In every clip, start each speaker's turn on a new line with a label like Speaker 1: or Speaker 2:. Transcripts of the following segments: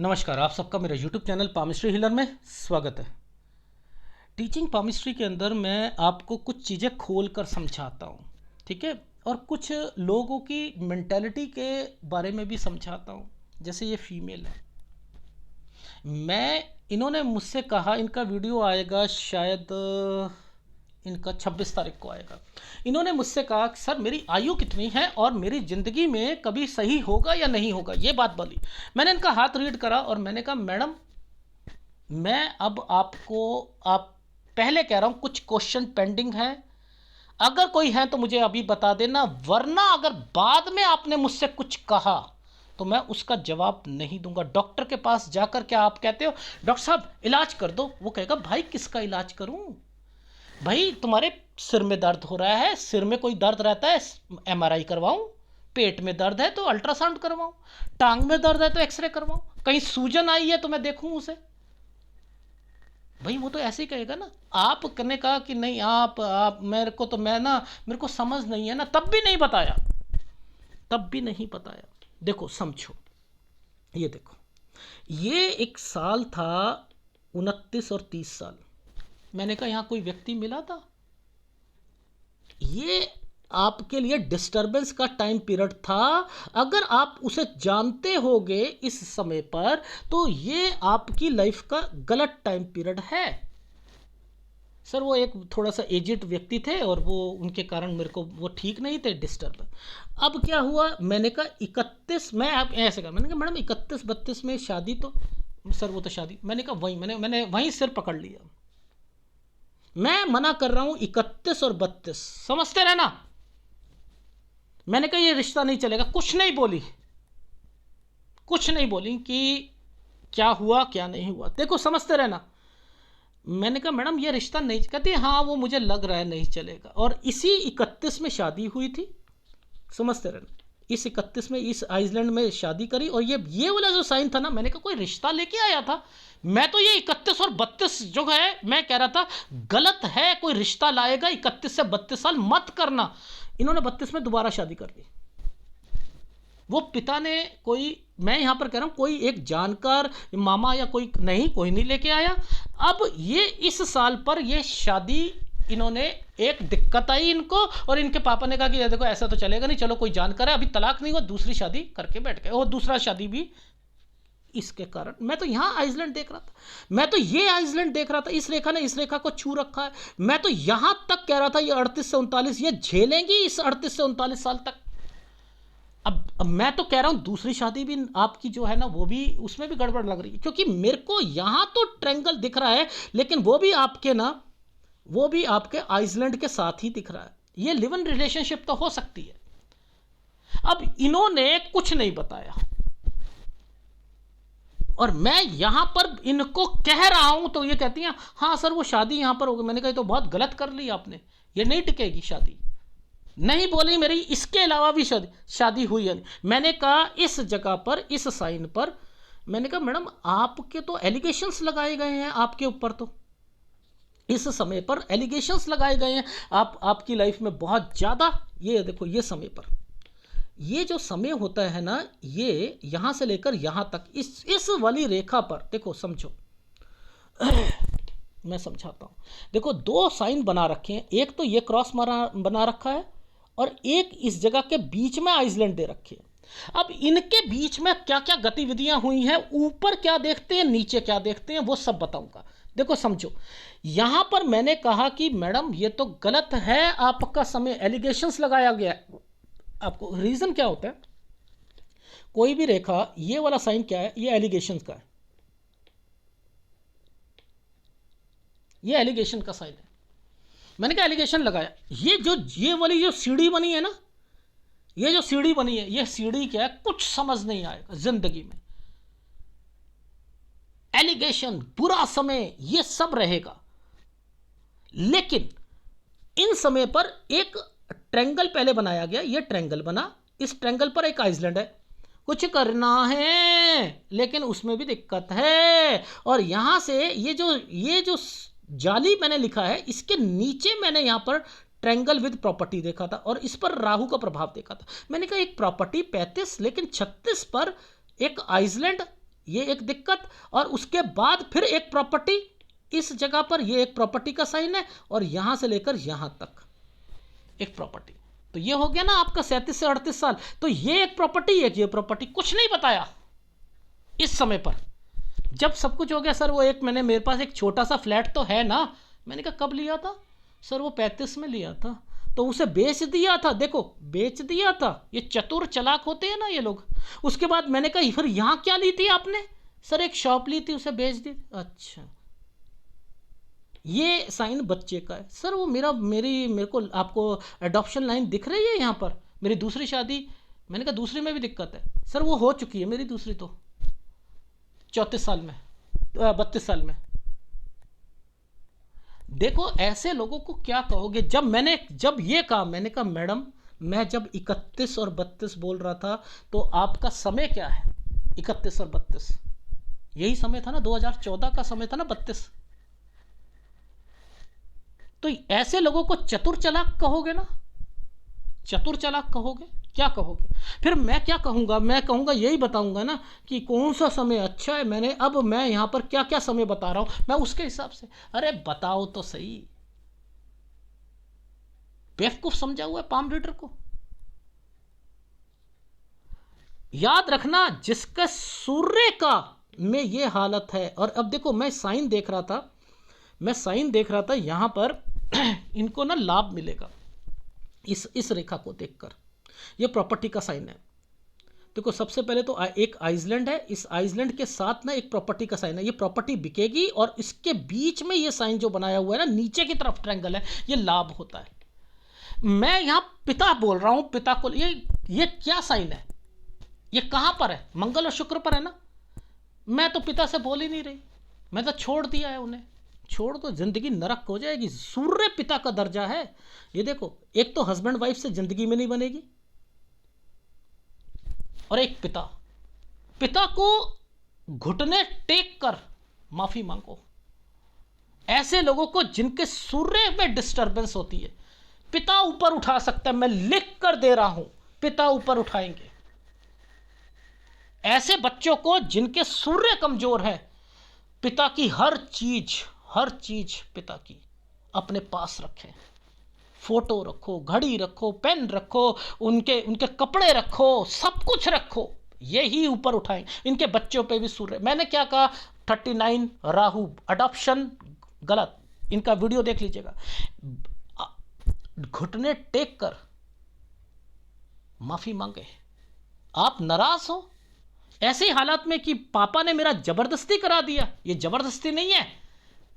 Speaker 1: नमस्कार, आप सबका मेरा YouTube चैनल पामिस्ट्री हीलर में स्वागत है। टीचिंग पामिस्ट्री के अंदर मैं आपको कुछ चीज़ें खोल कर समझाता हूँ, ठीक है? और कुछ लोगों की मेंटालिटी के बारे में भी समझाता हूँ। जैसे ये फीमेल है, इन्होंने मुझसे कहा, इनका वीडियो आएगा शायद इनका 26 तारीख को आएगा। इन्होंने मुझसे कहा कि सर मेरी आयु कितनी है और मेरी ज़िंदगी में कभी सही होगा या नहीं होगा, ये बात बोली। मैंने इनका हाथ रीड करा और मैंने कहा मैडम, मैं अब आपको आप पहले कह रहा हूँ कुछ क्वेश्चन पेंडिंग है, अगर कोई है तो मुझे अभी बता देना, वरना अगर बाद में आपने मुझसे कुछ कहा तो मैं उसका जवाब नहीं दूंगा। डॉक्टर के पास जाकर क्या आप कहते हो डॉक्टर साहब इलाज कर दो, वो कहेगा भाई किसका इलाज करूं? भाई तुम्हारे सिर में दर्द हो रहा है, सिर में कोई दर्द रहता है, एमआरआई करवाऊं? पेट में दर्द है तो अल्ट्रासाउंड करवाऊं? टांग में दर्द है तो एक्सरे करवाऊं? कहीं सूजन आई है तो मैं देखूं उसे? भाई वो तो ऐसे ही कहेगा ना। आप करने का कि नहीं, आप मेरे को तो मेरे को समझ नहीं है ना, तब भी नहीं बताया, तब भी नहीं बताया। देखो समझो, ये देखो, ये एक साल था 29 और 30 साल। मैंने कहा यहाँ कोई व्यक्ति मिला था? ये आपके लिए डिस्टरबेंस का टाइम पीरियड था। अगर आप उसे जानते होगे इस समय पर तो ये आपकी लाइफ का गलत टाइम पीरियड है। सर वो एक थोड़ा सा एजिड व्यक्ति थे और वो उनके कारण मेरे को वो ठीक नहीं थे, डिस्टर्ब। अब क्या हुआ, मैंने कहा 31, मैं आप ऐसे कहा, मैंने कहा मैडम 31-32 में शादी, तो सर वो तो शादी, मैंने कहा वहीं मैंने वहीं सिर पकड़ लिया। मैं मना कर रहा हूं 31 और 32, समझते रहना। मैंने कहा ये रिश्ता नहीं चलेगा, कुछ नहीं बोली, कुछ नहीं बोली कि क्या हुआ क्या नहीं हुआ, देखो समझते रहना। मैंने कहा मैडम ये रिश्ता नहीं, कहती हाँ वो मुझे लग रहा है नहीं चलेगा। और इसी 31 में शादी हुई थी, समझते रहना। इस 31 में इस आइसलैंड में शादी करी और ये वाला जो साइन था ना, मैंने कहा कोई रिश्ता लेके आया था। मैं तो ये 31 और 32 जो है मैं कह रहा था गलत है, कोई रिश्ता लाएगा 31 से 32 साल मत करना। इन्होंने 32 में दोबारा शादी कर ली। वो पिता ने कोई, मैं यहां पर कह रहा हूं कोई एक जानकार मामा या कोई नहीं लेके आया। अब ये इस साल पर ये शादी, इन्होंने एक दिक्कत आई इनको और इनके पापा ने कहा कि देखो ऐसा तो चलेगा नहीं, चलो कोई जानकार है, अभी तलाक नहीं हुआ, दूसरी शादी करके बैठ गए। और दूसरा शादी भी इसके कारण। मैं तो यहाँ आइसलैंड देख रहा था, मैं तो ये आइसलैंड देख रहा था, इस रेखा ने इस रेखा को छू रखा है। मैं तो यहां तक कह रहा था ये 38 से 39 ये झेलेंगी, इस 38 से 39 साल तक। अब मैं तो कह रहा हूं दूसरी शादी भी आपकी जो है ना, वो भी उसमें भी गड़बड़ लग रही है, क्योंकि मेरे को यहां तो ट्रेंगल दिख रहा है लेकिन वो भी आपके आइसलैंड के साथ ही दिख रहा है। ये लिव इन रिलेशनशिप तो हो सकती है। अब इन्होंने कुछ नहीं बताया और मैं यहां पर इनको कह रहा हूं तो ये कहती हैं हाँ सर वो शादी यहां पर होगी। मैंने कहा तो बहुत गलत कर ली आपने, ये नहीं टिकेगी शादी। नहीं बोली मेरी, इसके अलावा भी शादी हुई है। मैंने कहा इस जगह पर, इस साइन पर, मैंने कहा मैडम आपके तो एलिगेशंस लगाए गए हैं, आपके ऊपर तो इस समय पर एलिगेशंस लगाए गए हैं। आपकी लाइफ में बहुत ज़्यादा, ये देखो ये समय पर, ये जो समय होता है ना, ये यहां से लेकर यहां तक इस वाली रेखा पर देखो, समझो मैं समझाता हूं। देखो दो साइन बना रखे हैं, एक तो ये क्रॉस बना रखा है और एक इस जगह के बीच में आइसलैंड दे रखे हैं। अब इनके बीच में क्या क्या गतिविधियां हुई हैं, ऊपर क्या देखते हैं नीचे क्या देखते हैं, वो सब बताऊंगा। देखो समझो, यहां पर मैंने कहा कि मैडम ये तो गलत है, आपका समय एलिगेशंस लगाया गया है। आपको रीजन क्या होता है, कोई भी रेखा, ये वाला साइन क्या है, ये एलिगेशंस का है, ये एलिगेशन का साइन है। मैंने कहा एलिगेशन लगाया। ये वाली जो सीढ़ी बनी है ना, ये जो सीढ़ी बनी है, ये सीढ़ी क्या है, कुछ समझ नहीं आएगा जिंदगी में। एलिगेशन, बुरा समय, ये सब रहेगा। लेकिन इन समय पर एक ट्रेंगल पहले बनाया गया, ये ट्रेंगल बना, इस ट्रेंगल पर एक आइसलैंड है, कुछ करना है लेकिन उसमें भी दिक्कत है। और यहां से ये जो जाली मैंने लिखा है, इसके नीचे मैंने यहां पर ट्रेंगल विद प्रॉपर्टी देखा था और इस पर राहु का प्रभाव देखा था। मैंने कहा एक प्रॉपर्टी 35 लेकिन 36 पर एक आइसलैंड ये एक दिक्कत। और उसके बाद फिर एक प्रॉपर्टी इस जगह पर, ये एक प्रॉपर्टी का साइन है, और यहां से लेकर यहां तक एक प्रॉपर्टी। तो ये हो गया ना आपका 37 से 38 साल। तो ये एक प्रॉपर्टी, एक ये प्रॉपर्टी, कुछ नहीं बताया इस समय पर। जब सब कुछ हो गया, सर वो एक मेरे पास एक छोटा सा फ्लैट तो है ना। मैंने कहा कब लिया था? सर वो 35 में लिया था। तो उसे बेच दिया था, देखो बेच दिया था। ये चतुर चालाक होते हैं ना ये लोग। उसके बाद मैंने कहा फिर यहां क्या ली थी आपने? सर एक शॉप ली थी, उसे बेच दी। अच्छा, ये साइन बच्चे का है। सर वो मेरे को आपको अडॉप्शन लाइन दिख रही है यहाँ पर, मेरी दूसरी शादी। मैंने कहा दूसरी में भी दिक्कत है। सर वो हो चुकी है मेरी दूसरी तो 34 साल में, 32 साल में। देखो ऐसे लोगों को क्या कहोगे। जब ये कहा, मैंने कहा मैडम मैं जब 31 और 32 बोल रहा था तो आपका समय क्या है? 31 और 32 यही समय था ना, 2014 का समय था ना 32। तो ऐसे लोगों को चतुर चालाक कहोगे ना, चतुर चालाक कहोगे, क्या कहोगे? फिर मैं क्या कहूँगा? मैं कहूँगा यही बताऊँगा ना कि कौन सा समय अच्छा है। मैं यहाँ पर क्या क्या समय बता रहा हूँ, मैं उसके हिसाब से। अरे बताओ तो सही। बेवकूफ समझा हुआ है पाम रीडर को। याद रखना, जिसका सूर्य का में ये हालत है। और अब देखो मैं साइन देख रहा था यहां पर इनको ना लाभ मिलेगा इस रेखा को देखकर। ये प्रॉपर्टी का साइन है। देखो सबसे पहले तो एक आइसलैंड है, इस आइसलैंड के साथ ना एक प्रॉपर्टी का साइन है। ये प्रॉपर्टी बिकेगी, और इसके बीच में ये साइन जो बनाया हुआ है ना, नीचे की तरफ ट्रायंगल है, ये लाभ होता है। मैं यहां पिता बोल रहा हूं, पिता को। ये क्या साइन है? ये कहां पर है? मंगल और शुक्र पर है ना। मैं तो पिता से बोल ही नहीं रही, मैं तो छोड़ दिया है उन्हें। छोड़ दो, जिंदगी नरक हो जाएगी। सूर्य पिता का दर्जा है। ये देखो, एक तो हस्बैंड वाइफ से जिंदगी में नहीं बनेगी, और एक पिता को घुटने टेक कर माफी मांगो। ऐसे लोगों को जिनके सूर्य में डिस्टरबेंस होती है, पिता ऊपर उठा सकता है। मैं लिख कर दे रहा हूं, पिता ऊपर उठाएंगे। ऐसे बच्चों को जिनके सूर्य कमजोर है, पिता की हर चीज पिता की अपने पास रखें। फोटो रखो, घड़ी रखो, पेन रखो, उनके कपड़े रखो, सब कुछ रखो। यही ऊपर उठाएं। इनके बच्चों पे भी सूर्य। मैंने क्या कहा? 39 राहु, अडॉप्शन गलत। इनका वीडियो देख लीजिएगा। घुटने टेक कर माफी मांगे। आप नाराज हो ऐसे हालात में कि पापा ने मेरा जबरदस्ती करा दिया। ये जबरदस्ती नहीं है।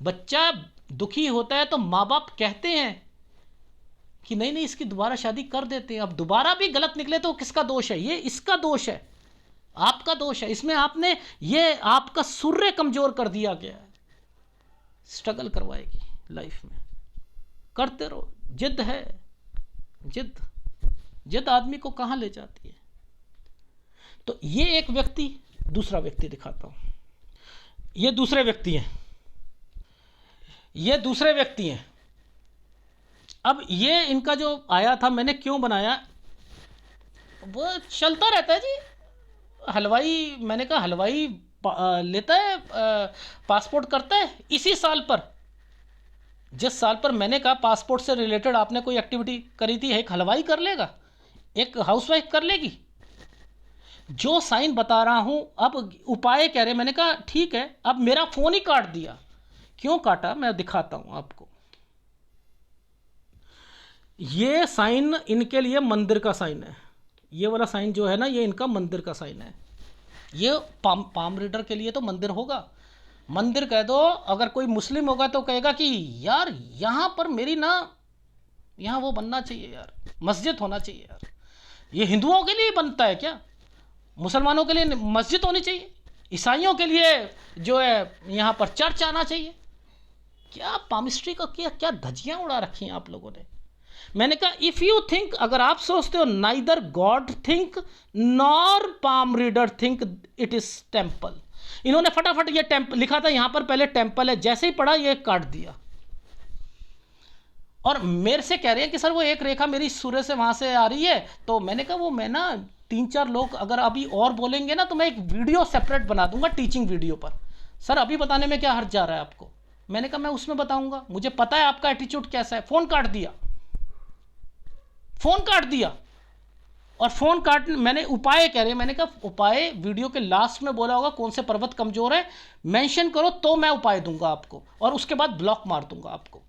Speaker 1: बच्चा दुखी होता है तो माँ बाप कहते हैं कि नहीं नहीं इसकी दोबारा शादी कर देते हैं। अब दोबारा भी गलत निकले तो किसका दोष है? ये इसका दोष है, आपका दोष है। इसमें आपने ये आपका सूर्य कमजोर कर दिया गया है। स्ट्रगल करवाएगी लाइफ में। करते रहो, जिद है। जिद आदमी को कहां ले जाती है। तो ये एक व्यक्ति, दूसरा व्यक्ति दिखाता हूं। ये दूसरे व्यक्ति हैं। अब ये इनका जो आया था, मैंने क्यों बनाया, वो चलता रहता है जी। हलवाई, मैंने कहा हलवाई लेता है, पासपोर्ट करता है इसी साल पर, जिस साल पर मैंने कहा पासपोर्ट से रिलेटेड आपने कोई एक्टिविटी करी थी, एक हलवाई कर लेगा, एक हाउसवाइफ कर लेगी। जो साइन बता रहा हूं, अब उपाय कह रहे। मैंने कहा ठीक है। अब मेरा फोन ही काट दिया। क्यों काटा मैं दिखाता हूं आपको। ये साइन इनके लिए मंदिर का साइन है। ये वाला साइन जो है ना, ये इनका मंदिर का साइन है। ये पाम रीडर के लिए तो मंदिर होगा। मंदिर कह दो। अगर कोई मुस्लिम होगा तो कहेगा कि यार यहां पर मेरी ना, यहां वो बनना चाहिए यार, मस्जिद होना चाहिए यार। ये हिंदुओं के लिए बनता है क्या? मुसलमानों के लिए मस्जिद होनी चाहिए, ईसाइयों के लिए जो है यहाँ पर चर्च आना चाहिए। क्या पामिस्ट्री का क्या धज्जियां उड़ा रखी हैं आप लोगों ने। मैंने कहा इफ यू थिंक, अगर आप सोचते हो neither God think nor palm reader think it is temple. इन्होंने फटाफट ये टेम्पल लिखा था यहाँ पर, पहले टेम्पल है, जैसे ही पढ़ा ये काट दिया। और मेरे से कह रहे हैं कि सर वो एक रेखा मेरी सूर्य से वहां से आ रही है। तो मैंने कहा वो मैं ना 3-4 लोग अगर अभी और बोलेंगे ना तो मैं एक वीडियो सेपरेट बना दूंगा टीचिंग वीडियो पर। सर अभी बताने में क्या हर्ज जा रहा है आपको? मैंने कहा मैं उसमें बताऊंगा, मुझे पता है आपका एटीट्यूड कैसा है। फ़ोन काट दिया, फ़ोन काट दिया। और फ़ोन काट, मैंने उपाय कह रहे, मैंने कहा उपाय वीडियो के लास्ट में बोला होगा, कौन से पर्वत कमज़ोर है मेंशन करो तो मैं उपाय दूंगा आपको, और उसके बाद ब्लॉक मार दूंगा आपको।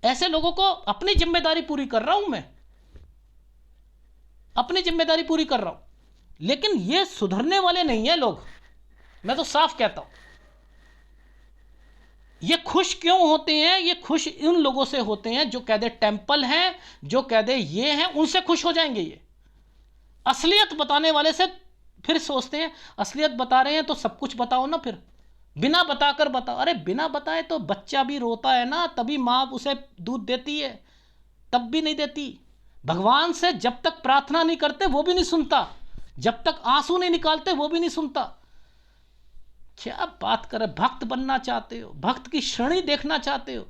Speaker 1: ऐसे लोगों को अपनी जिम्मेदारी पूरी कर रहा हूं मैं, अपनी जिम्मेदारी पूरी कर रहा हूं, लेकिन ये सुधरने वाले नहीं है लोग। मैं तो साफ कहता हूं, ये खुश क्यों होते हैं? ये खुश इन लोगों से होते हैं जो कह दे टेंपल हैं, जो कह दे ये हैं, उनसे खुश हो जाएंगे ये। असलियत बताने वाले से फिर सोचते हैं असलियत बता रहे हैं तो सब कुछ बताओ ना, फिर बिना बताकर बताओ। अरे बिना बताए तो बच्चा भी रोता है ना, तभी माँ उसे दूध देती है, तब भी नहीं देती। भगवान से जब तक प्रार्थना नहीं करते वो भी नहीं सुनता, जब तक आंसू नहीं निकालते वो भी नहीं सुनता। क्या बात कर रहे, भक्त बनना चाहते हो, भक्त की श्रेणी देखना चाहते हो,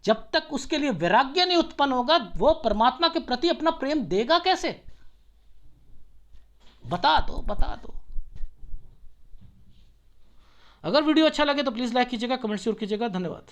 Speaker 1: जब तक उसके लिए वैराग्य नहीं उत्पन्न होगा वो परमात्मा के प्रति अपना प्रेम देगा कैसे? बता दो, बता दो। अगर वीडियो अच्छा लगे तो प्लीज लाइक कीजिएगा, कमेंट जरूर कीजिएगा। धन्यवाद।